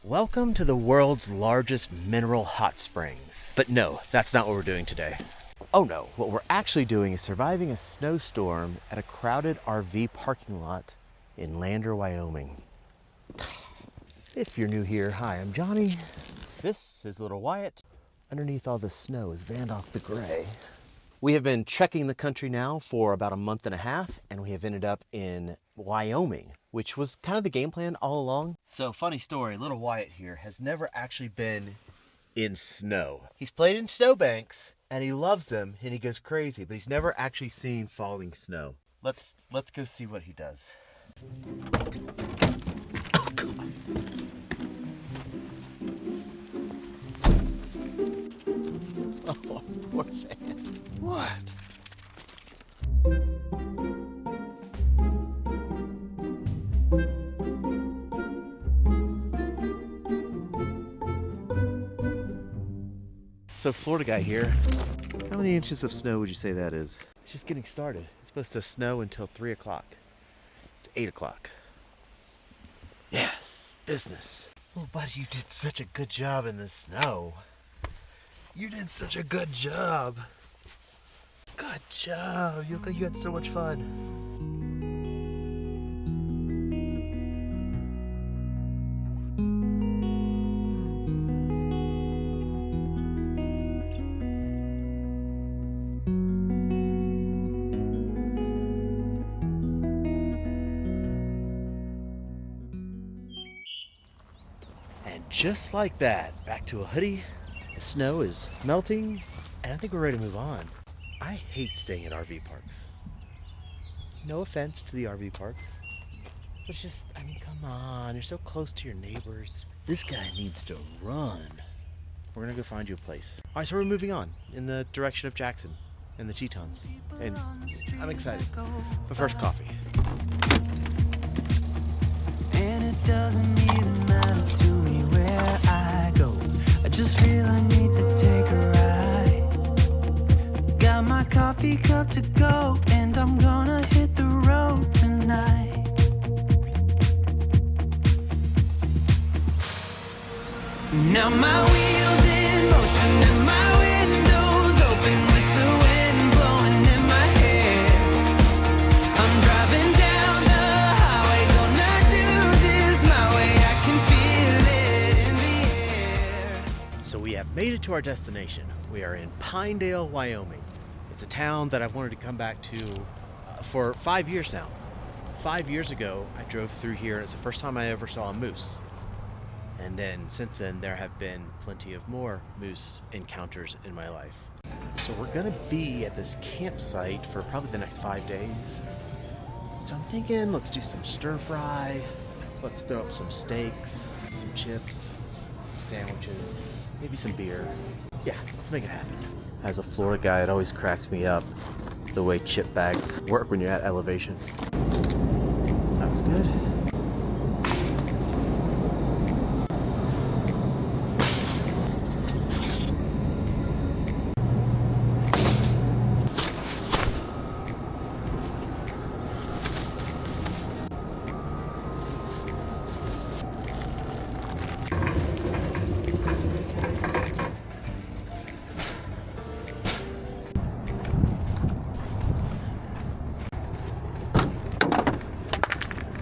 Welcome to the world's largest mineral hot springs. But no, that's not what we're doing today. Oh no, what we're actually doing is surviving a snowstorm at a crowded RV parking lot in Lander, Wyoming. If you're new here, hi, I'm Johnny. This is little Wyatt. Underneath all the snow is Vandalk the Gray. We have been trekking the country now for about a month and a half, and we have ended up in Wyoming, which was kind of the game plan all along. So funny story, little Wyatt here has never actually been in snow. He's played in snowbanks and he loves them and he goes crazy, but he's never actually seen falling snow. Let's go see what he does. Oh, God. Oh, poor fan. What? So Florida guy here, how many inches of snow would you say that is? It's just getting started. It's supposed to snow until 3 o'clock. It's 8 o'clock. Yes, business. Oh, buddy, you did such a good job in the snow. You did such a good job. Good job. You look like you had so much fun. And just like that, back to a hoodie. The snow is melting, and I think we're ready to move on. I hate staying at RV parks. No offense to the RV parks. But it's just, I mean, come on. You're so close to your neighbors. This guy needs to run. We're gonna go find you a place. All right, so we're moving on in the direction of Jackson and the Tetons. And I'm excited. But first, coffee. And it doesn't even matter to me where I go. I just feel I need to take a ride. Got my coffee cup to go, and I'm gonna hit the road tonight. Now my wheels in motion and my windows open with the wind blowing in my hair. I'm driving down the highway, gonna do this my way. I can feel it in the air. So we have made it to our destination. We are in Pinedale, Wyoming. It's a town that I've wanted to come back to for 5 years now. 5 years ago, I drove through here, and it's the first time I ever saw a moose. And then since then, there have been plenty of more moose encounters in my life. So we're gonna be at this campsite for probably the next 5 days. So I'm thinking, let's do some stir fry. Let's throw up some steaks, some chips, some sandwiches, maybe some beer. Yeah, let's make it happen. As a Florida guy, it always cracks me up the way chip bags work when you're at elevation. That was good.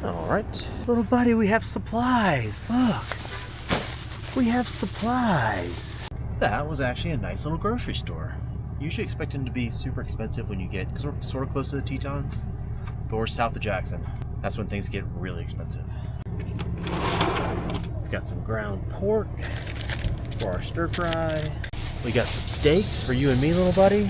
All right, little buddy, we have supplies. Look, we have supplies. That was actually a nice little grocery store. Usually expect them to be super expensive when you get, because we're sort of close to the Tetons, but we're south of Jackson. That's when things get really expensive. We got some ground pork for our stir fry. We got some steaks for you and me, little buddy.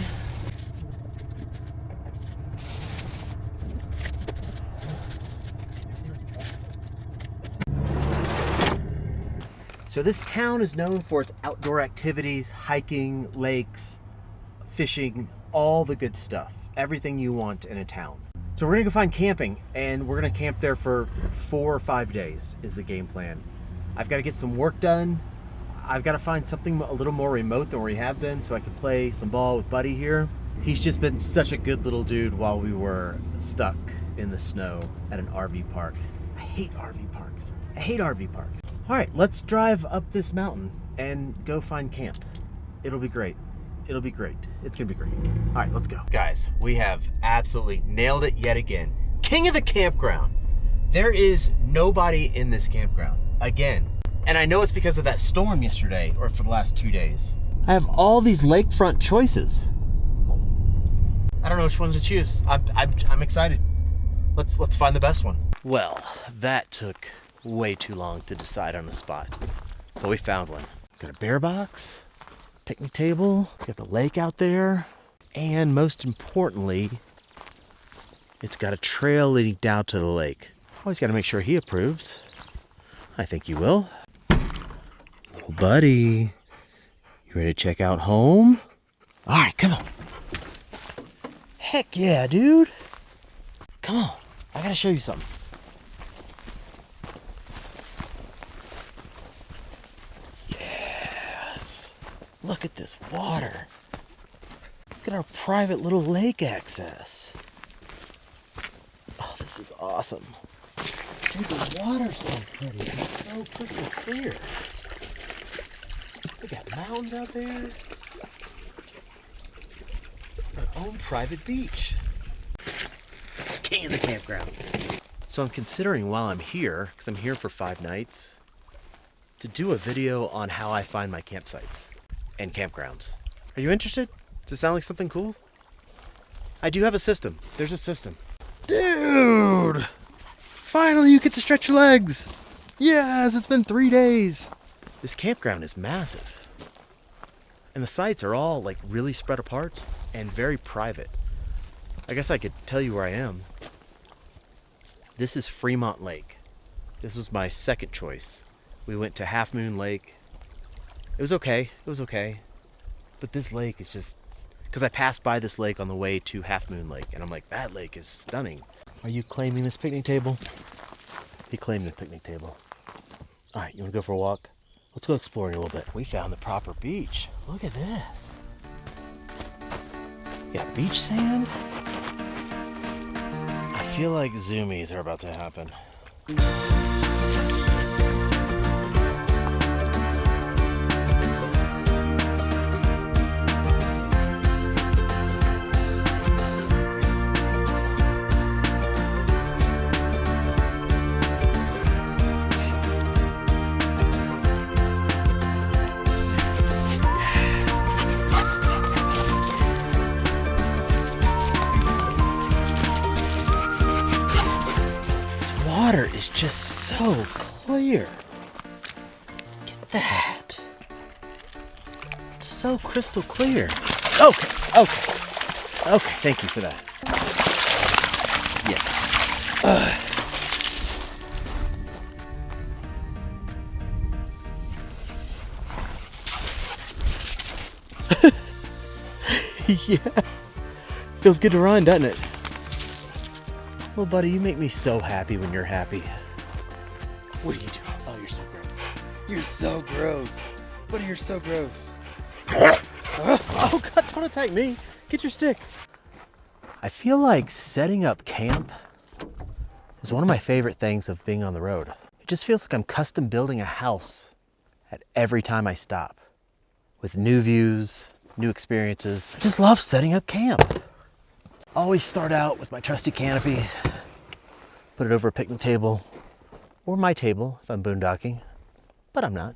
So this town is known for its outdoor activities, hiking, lakes, fishing, all the good stuff. Everything you want in a town. So we're gonna go find camping, and we're gonna camp there for 4 or 5 days is the game plan. I've gotta get some work done. I've gotta find something a little more remote than we have been so I can play some ball with Buddy here. He's just been such a good little dude while we were stuck in the snow at an RV park. I hate RV parks. I hate RV parks. All right, let's drive up this mountain and go find camp. It'll be great. It'll be great. It's gonna be great. All right, let's go. Guys, we have absolutely nailed it yet again. King of the campground. There is nobody in this campground, again. And I know it's because of that storm yesterday, or for the last 2 days. I have all these lakefront choices. I don't know which one to choose. I'm excited. Let's find the best one. Well, that took way too long to decide on a spot, but we found one. Got a bear box, picnic table, got the lake out there, and most importantly, it's got a trail leading down to the lake. Always got to make sure he approves. I think you will. Little buddy, you ready to check out home? All right, come on. Heck yeah, dude. Come on, I gotta show you something. Yes, look at this water. Look at our private little lake access. Oh, this is awesome. Dude, the water's so pretty. It's so crystal clear. We got mountains out there. Our own private beach. King of the campground. So I'm considering while I'm here, because I'm here for 5 nights, to do a video on how I find my campsites and campgrounds. Are you interested? Does it sound like something cool? I do have a system. There's a system. Dude! Finally you get to stretch your legs! Yes, it's been 3 days. This campground is massive. And the sites are all like really spread apart and very private. I guess I could tell you where I am. This is Fremont Lake. This was my second choice. We went to Half Moon Lake. It was okay. But this lake is just, because I passed by this lake on the way to Half Moon Lake, and I'm like, that lake is stunning. Are you claiming this picnic table? He claimed the picnic table. All right, you want to go for a walk? Let's go exploring a little bit. We found the proper beach. Look at this. You got beach sand. I feel like zoomies are about to happen. Water is just so clear. Get that. It's so crystal clear. Okay. Thank you for that. Yes. Yeah. Feels good to run, doesn't it? Well, buddy, you make me so happy when you're happy. What are you doing? Oh, you're so gross. You're so gross. Buddy, you're so gross. Oh, God, don't attack me. Get your stick. I feel like setting up camp is one of my favorite things of being on the road. It just feels like I'm custom building a house at every time I stop, with new views, new experiences. I just love setting up camp. Always start out with my trusty canopy, put it over a picnic table, or my table if I'm boondocking, but I'm not.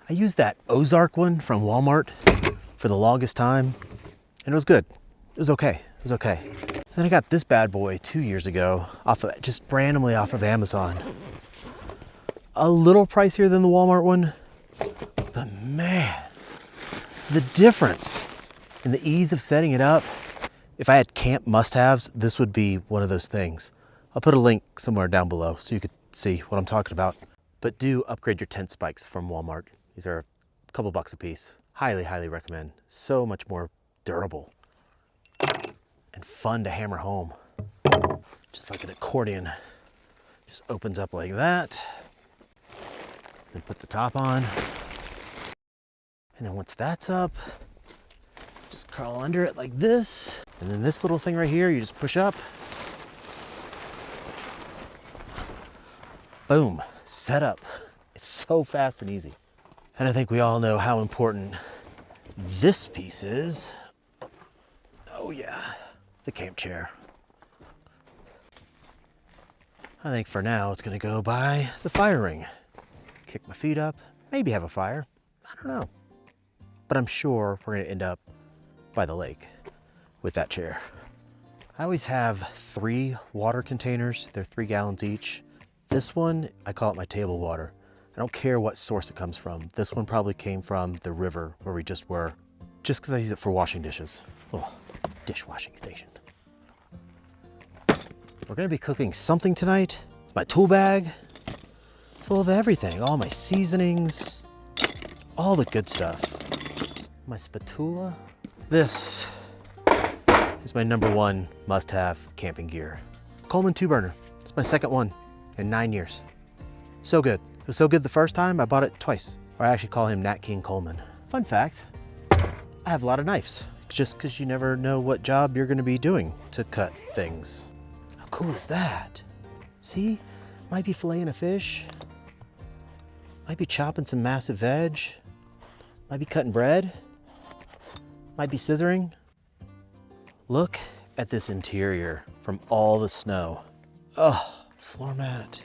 I used that Ozark one from Walmart for the longest time, and it was good. It was okay. Then I got this bad boy 2 years ago, just randomly off of Amazon. A little pricier than the Walmart one, but man, the difference in the ease of setting it up. If I had camp must-haves, this would be one of those things. I'll put a link somewhere down below so you could see what I'm talking about. But do upgrade your tent spikes from Walmart. These are a couple bucks a piece. Highly recommend. So much more durable and fun to hammer home. Just like an accordion. Just opens up like that. Then put the top on. And then once that's up, just crawl under it like this. And then this little thing right here, you just push up. Boom, set up. It's so fast and easy. And I think we all know how important this piece is. Oh yeah, the camp chair. I think for now it's gonna go by the fire ring. Kick my feet up, maybe have a fire, I don't know. But I'm sure we're gonna end up by the lake with that chair. I always have 3 water containers. They're 3 gallons each. This one, I call it my table water. I don't care what source it comes from. This one probably came from the river where we just were, just because I use it for washing dishes. Little dishwashing station. We're gonna be cooking something tonight. It's my tool bag, full of everything. All my seasonings, all the good stuff. My spatula. This is my #1 must-have camping gear. Coleman 2-burner. It's my second one in 9 years. So good. It was so good the first time, I bought it twice. Or I actually call him Nat King Coleman. Fun fact, I have a lot of knives. Just because you never know what job you're gonna be doing to cut things. How cool is that? See, might be filleting a fish. Might be chopping some massive veg. Might be cutting bread. Might be scissoring. Look at this interior from all the snow. Oh, floor mat.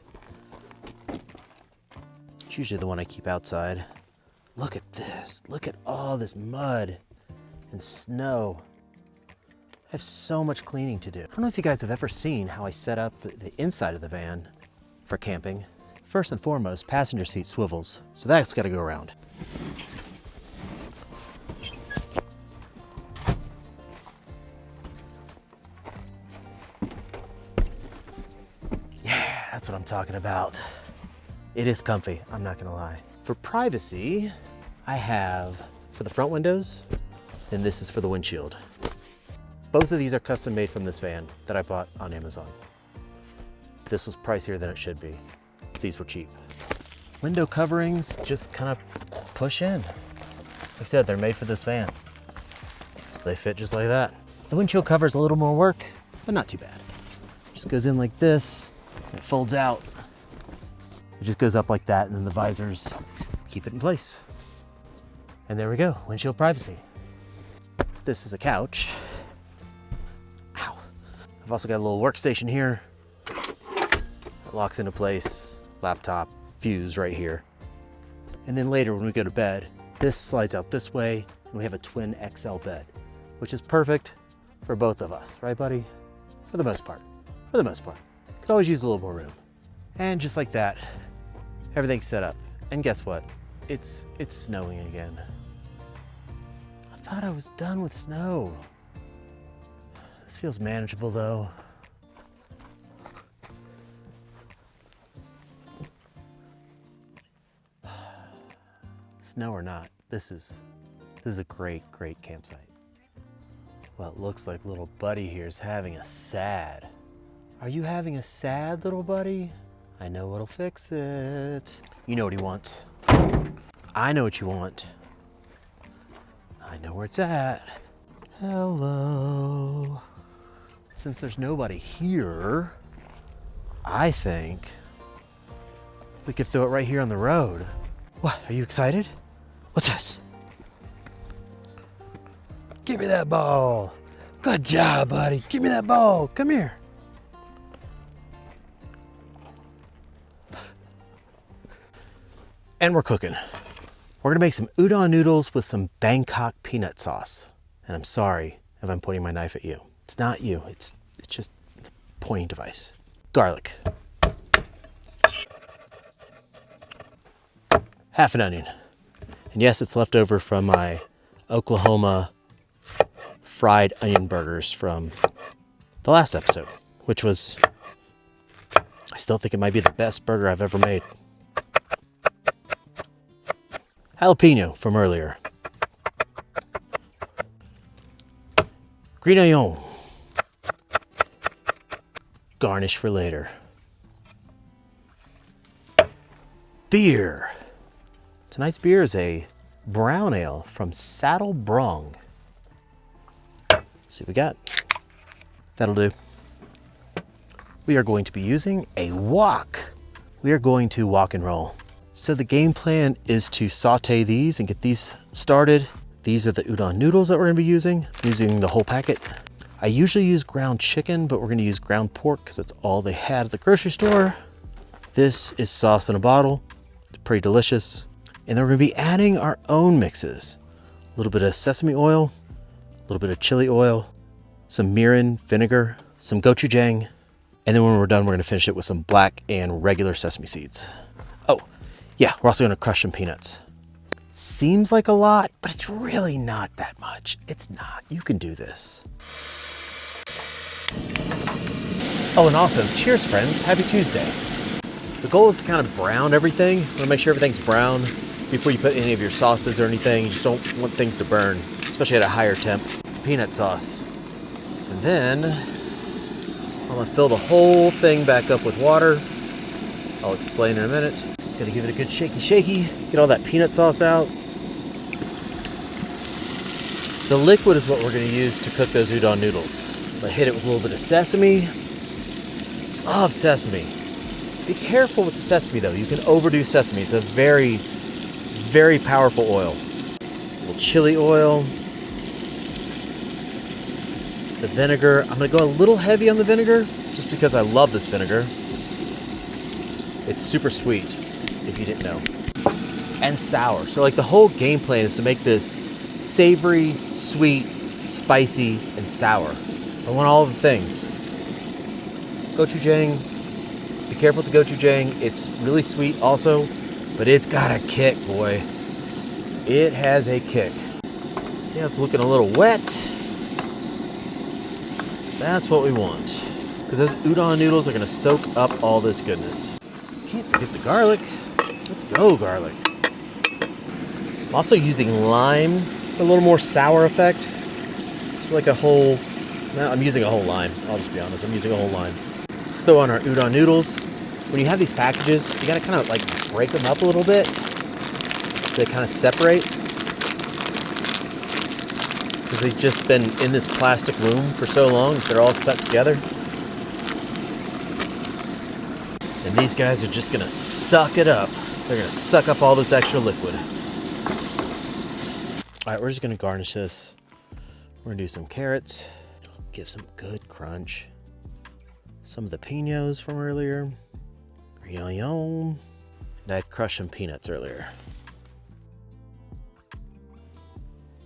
It's usually the one I keep outside. Look at this. Look at all this mud and snow. I have so much cleaning to do. I don't know if you guys have ever seen how I set up the inside of the van for camping. First and foremost, passenger seat swivels. So that's gotta go around. That's what I'm talking about. It is comfy, I'm not gonna lie. For privacy, I have for the front windows, and this is for the windshield. Both of these are custom made from this van that I bought on Amazon. This was pricier than it should be. These were cheap. Window coverings just kind of push in. Like I said, they're made for this van. So they fit just like that. The windshield cover's a little more work, but not too bad. Just goes in like this. It folds out. It just goes up like that, and then the visors keep it in place. And there we go, windshield privacy. This is a couch. Ow. I've also got a little workstation here. It locks into place, laptop, fuse right here. And then later when we go to bed, this slides out this way, and we have a twin XL bed, which is perfect for both of us, right buddy? For the most part, for the most part. Could always use a little more room. And just like that, everything's set up. And guess what? It's snowing again. I thought I was done with snow. This feels manageable though. Snow or not, this is a great campsite. Well, it looks like little buddy here is having a sad. Are you having a sad, little buddy? I know what'll fix it. You know what he wants. I know what you want. I know where it's at. Hello. Since there's nobody here, I think we could throw it right here on the road. What, are you excited? What's this? Give me that ball. Good job, buddy. Give me that ball. Come here. And we're cooking. We're gonna make some udon noodles with some Bangkok peanut sauce. And I'm sorry if I'm pointing my knife at you. It's not you, it's a pointing device. Garlic. Half an onion. And yes, it's left over from my Oklahoma fried onion burgers from the last episode, which was, I still think it might be the best burger I've ever made. Jalapeno from earlier. Green onion. Garnish for later. Beer. Tonight's beer is a brown ale from Saddle Brong. See what we got. That'll do. We are going to be using a wok. We are going to walk and roll. So the game plan is to saute these and get these started. These are the udon noodles that we're gonna be using the whole packet. I usually use ground chicken, but we're gonna use ground pork because that's all they had at the grocery store. This is sauce in a bottle. It's pretty delicious. And then we're gonna be adding our own mixes. A little bit of sesame oil, a little bit of chili oil, some mirin vinegar, some gochujang, and then when we're done, we're gonna finish it with some black and regular sesame seeds. Oh, yeah, we're also gonna crush some peanuts. Seems like a lot, but it's really not that much. It's not. You can do this. Oh, and also, cheers friends, happy Tuesday. The goal is to kind of brown everything. You wanna make sure everything's brown before you put any of your sauces or anything. You just don't want things to burn, especially at a higher temp. Peanut sauce. And then, I'm gonna fill the whole thing back up with water. I'll explain in a minute. Gotta give it a good shaky, get all that peanut sauce out. The liquid is what we're gonna use to cook those udon noodles. I hit it with a little bit of sesame. Love sesame. Be careful with the sesame though. You can overdo sesame. It's a very, very powerful oil. A little chili oil. The vinegar. I'm gonna go a little heavy on the vinegar just because I love this vinegar. It's super sweet, if you didn't know. And sour. So like the whole game plan is to make this savory, sweet, spicy, and sour. I want all of the things. Gochujang. Be careful with the gochujang. It's really sweet also, but it's got a kick, boy. It has a kick. See how it's looking a little wet? That's what we want. Because those udon noodles are gonna soak up all this goodness. Can't forget the garlic. Let's go, garlic. I'm also using lime for a little more sour effect. Just like a whole, no, I'm using a whole lime. I'll just be honest, I'm using a whole lime. Let's throw on our udon noodles. When you have these packages, you gotta kind of like break them up a little bit so they kind of separate. Because they've just been in this plastic room for so long, they're all stuck together. And these guys are just gonna suck it up. They're gonna suck up all this extra liquid. All right, we're just gonna garnish this. We're gonna do some carrots. Give some good crunch. Some of the pinos from earlier. Grillon. And I had crushed some peanuts earlier.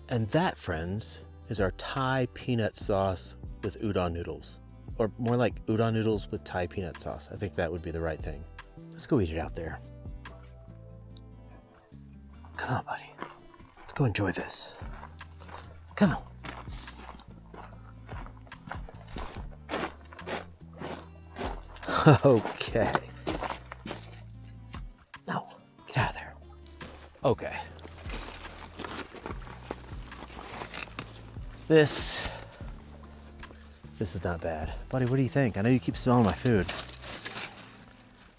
And that, friends, is our Thai peanut sauce with udon noodles. Or more like udon noodles with Thai peanut sauce. I think that would be the right thing. Let's go eat it out there. Come on, buddy. Let's go enjoy this. Come on. Okay. No, get out of there. Okay. This is not bad. Buddy, what do you think? I know you keep smelling my food.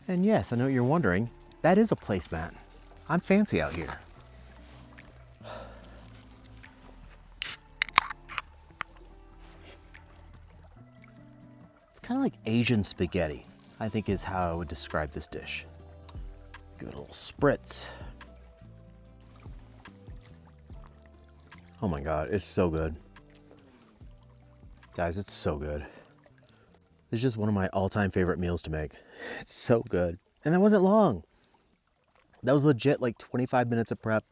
And yes, I know what you're wondering. That is a placemat. I'm fancy out here. It's kind of like Asian spaghetti, I think is how I would describe this dish. Give it a little spritz. Oh my God, it's so good. Guys, it's so good. It's just one of my all-time favorite meals to make. It's so good. And that wasn't long. That was legit like 25 minutes of prep,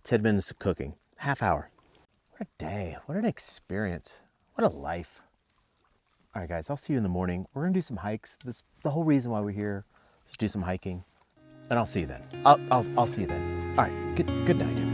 10 minutes of cooking, half hour. What a day, what an experience, what a life. All right guys, I'll see you in the morning. We're gonna do some hikes. The whole reason why we're here is to do some hiking. And I'll see you then. I'll see you then. All right, good night everybody.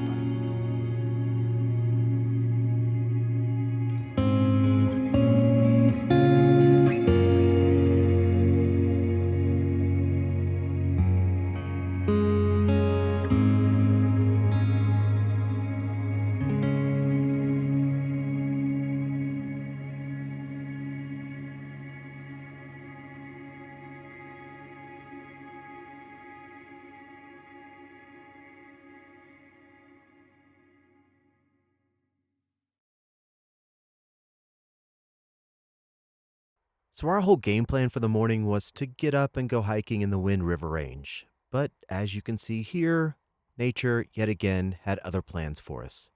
So our whole game plan for the morning was to get up and go hiking in the Wind River Range. But as you can see here, nature yet again had other plans for us.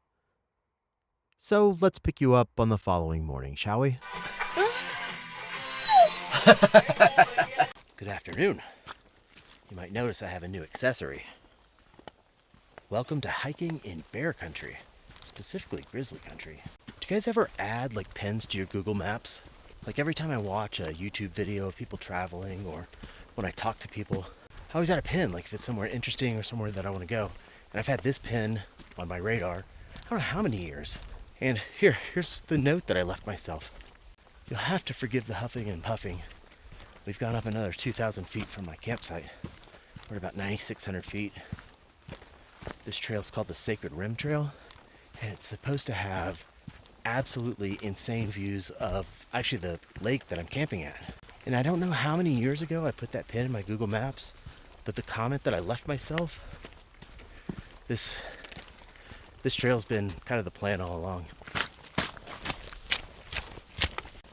So let's pick you up on the following morning, shall we? Good afternoon. You might notice I have a new accessory. Welcome to hiking in bear country, specifically grizzly country. Do you guys ever add like pins to your Google Maps? Like every time I watch a YouTube video of people traveling or when I talk to people, I always add a pin, like if it's somewhere interesting or somewhere that I want to go. And I've had this pin on my radar, I don't know how many years. And here's the note that I left myself. You'll have to forgive the huffing and puffing. We've gone up another 2,000 feet from my campsite. We're at about 9,600 feet. This trail is called the Sacred Rim Trail, and it's supposed to have absolutely insane views of actually the lake that I'm camping at. And I don't know how many years ago I put that pin in my Google Maps, but the comment that I left myself, this trail's been kind of the plan all along.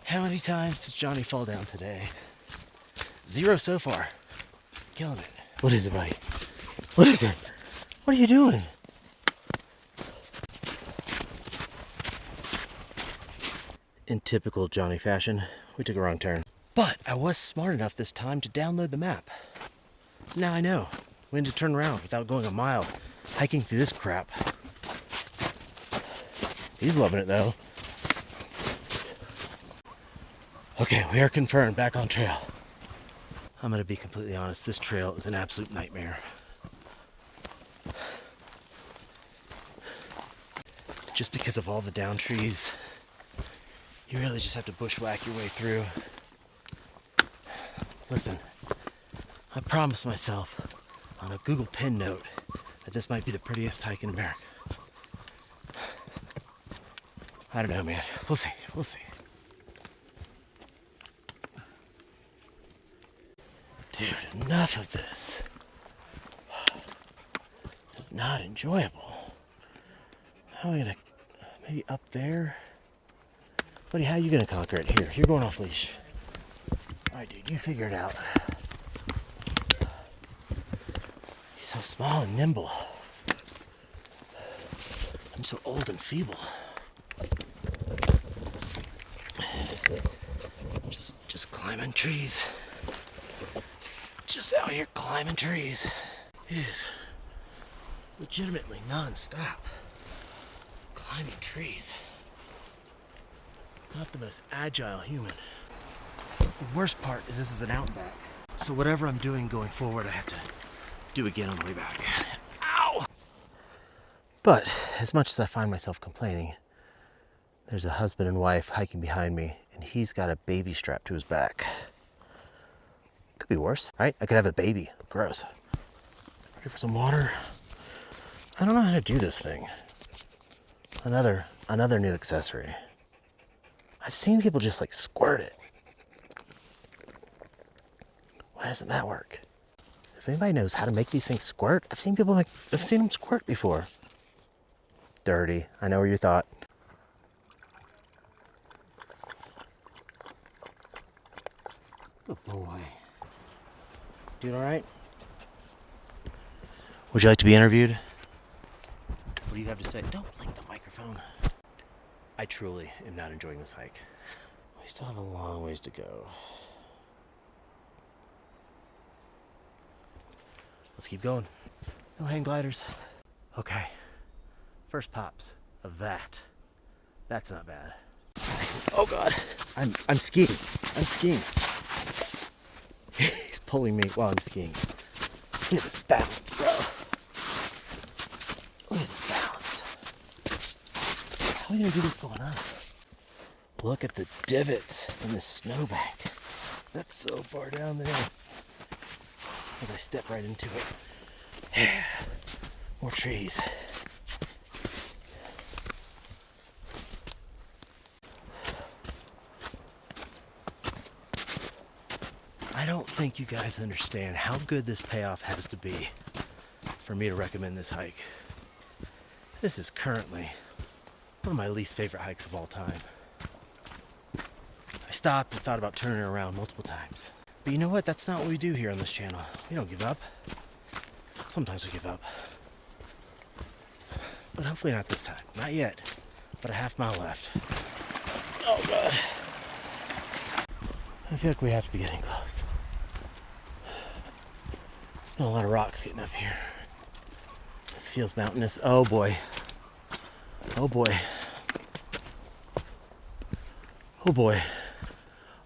How many times did Johnny fall down today? 0 so far. Killing it. What is it, buddy? What is it? What are you doing? In typical Johnny fashion, we took a wrong turn. But I was smart enough this time to download the map. So now I know when to turn around without going a mile hiking through this crap. He's loving it though. Okay, we are confirmed back on trail. I'm gonna be completely honest, this trail is an absolute nightmare. Just because of all the down trees, you really just have to bushwhack your way through. Listen, I promised myself on a Google pin note that this might be the prettiest hike in America. I don't know, man. We'll see. We'll see. Dude, enough of this. This is not enjoyable. How are we gonna... Maybe up there? Buddy, how are you gonna conquer it? Here, you're going off leash. Alright, dude, you figure it out. He's so small and nimble. I'm so old and feeble. Just climbing trees. Just out here climbing trees. It is legitimately non-stop. Climbing trees. Not the most agile human. The worst part is this is an out and back. So whatever I'm doing going forward, I have to do again on the way back. Ow! But as much as I find myself complaining, there's a husband and wife hiking behind me, and he's got a baby strapped to his back. Could be worse, right? I could have a baby. Gross. Ready for some water? I don't know how to do this thing. Another new accessory. I've seen people just like squirt it. Why doesn't that work? If anybody knows how to make these things squirt, I've seen them squirt before. Dirty. I know what you thought. Good boy. Doing all right? Would you like to be interviewed? What do you have to say? Don't lick the microphone. I truly am not enjoying this hike. We still have a long ways to go. Let's keep going. No hang gliders. Okay. First pops of that. That's not bad. Oh God. I'm skiing. I'm skiing. He's pulling me while I'm skiing. Look at this balance, bro. Look at this balance. How are we gonna do this going up? Look at the divots in the snowbank. That's so far down there. As I step right into it. More trees. I don't think you guys understand how good this payoff has to be for me to recommend this hike. This is currently one of my least favorite hikes of all time. I stopped and thought about turning around multiple times. But you know what? That's not what we do here on this channel. We don't give up. Sometimes we give up. But hopefully not this time. Not yet. But a half mile left. Oh God. I feel like we have to be getting close. There's a lot of rocks getting up here. This feels mountainous. Oh boy. Oh boy. Oh boy.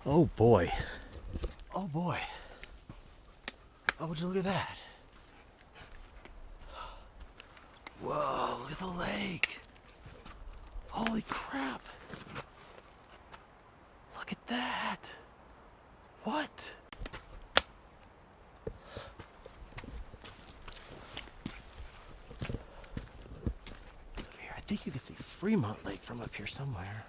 Oh boy. Oh boy. Oh, would you look at that? Whoa, look at the lake. Holy crap. Look at that. What? It's over here. I think you can see Fremont Lake from up here somewhere.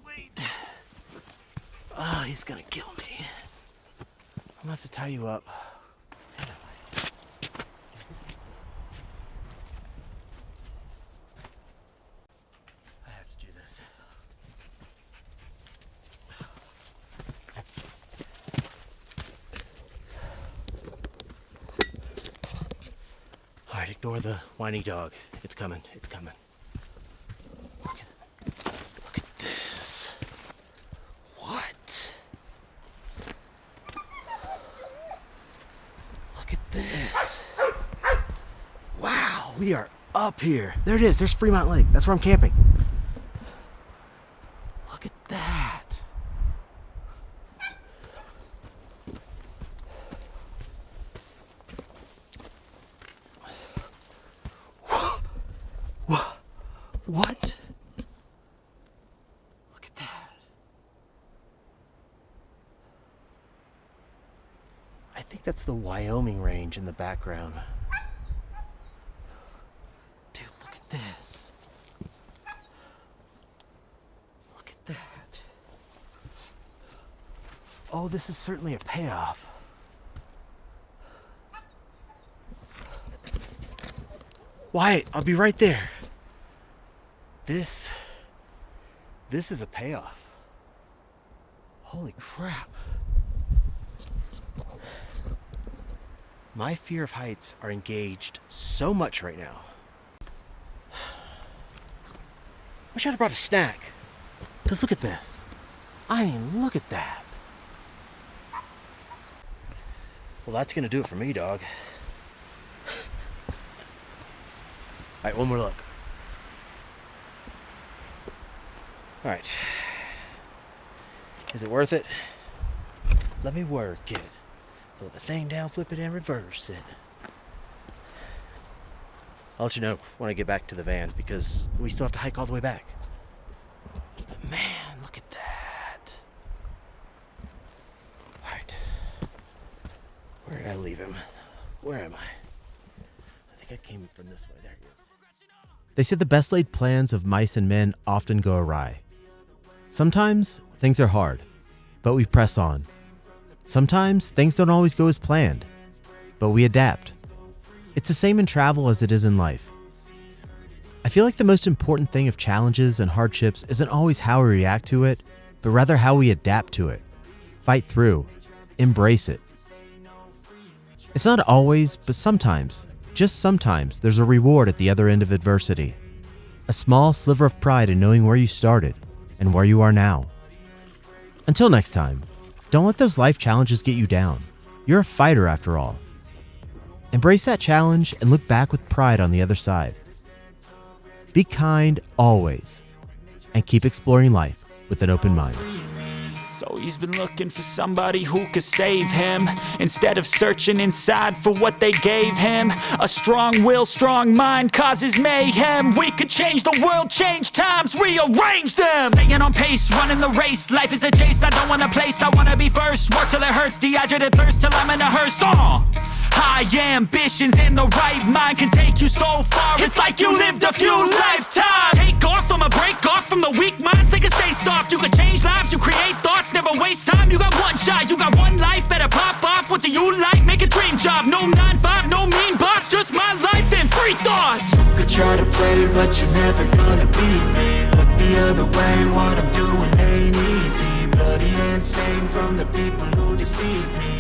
Wait. Oh, he's gonna kill me. I'm gonna have to tie you up. I have to do this. All right, ignore the whiny dog. It's coming. It's coming. Look at this. What? Look at this. Wow, we are up here. There it is. There's Fremont Lake. That's where I'm camping. Look at that. What? Look at that. I think that's the Wyoming range in the background. Dude, look at this. Look at that. Oh, this is certainly a payoff. Wyatt, I'll be right there. This is a payoff. Holy crap. My fear of heights are engaged so much right now. Wish I'd have brought a snack. Because look at this. I mean, look at that. Well, that's going to do it for me, dog. All right, one more look. All right. Is it worth it? Let me work it. Flip the thing down, flip it, and reverse it. I'll let you know when I get back to the van because we still have to hike all the way back. But man, look at that. All right. Where did I leave him? Where am I? I think I came from this way. There he is. They said the best laid plans of mice and men often go awry. Sometimes things are hard, but we press on. Sometimes things don't always go as planned, but we adapt. It's the same in travel as it is in life. I feel like the most important thing of challenges and hardships isn't always how we react to it, but rather how we adapt to it, fight through, embrace it. It's not always, but sometimes, just sometimes, there's a reward at the other end of adversity. A small sliver of pride in knowing where you started and where you are now. Until next time, don't let those life challenges get you down. You're a fighter after all. Embrace that challenge and look back with pride on the other side. Be kind always, and keep exploring life with an open mind. So he's been looking for somebody who could save him, instead of searching inside for what they gave him. A strong will, strong mind causes mayhem. We could change the world, change times, rearrange them. Staying on pace, running the race. Life is a chase, I don't want a place, I wanna be first. Work till it hurts, dehydrated thirst till I'm in a hearse. High ambitions and the right mind can take you so far. It's like you lived a few lifetimes. Take off from a break off from the weak minds. They can stay soft. You can change lives. You create thoughts. Never waste time. You got one shot. You got one life. Better pop off. What do you like? Make a dream job. No 9-5. No mean boss. Just my life and free thoughts. Could try to play, but you're never gonna beat me. Look me the other way. What I'm doing ain't easy. Bloody hands stained from the people who deceive me.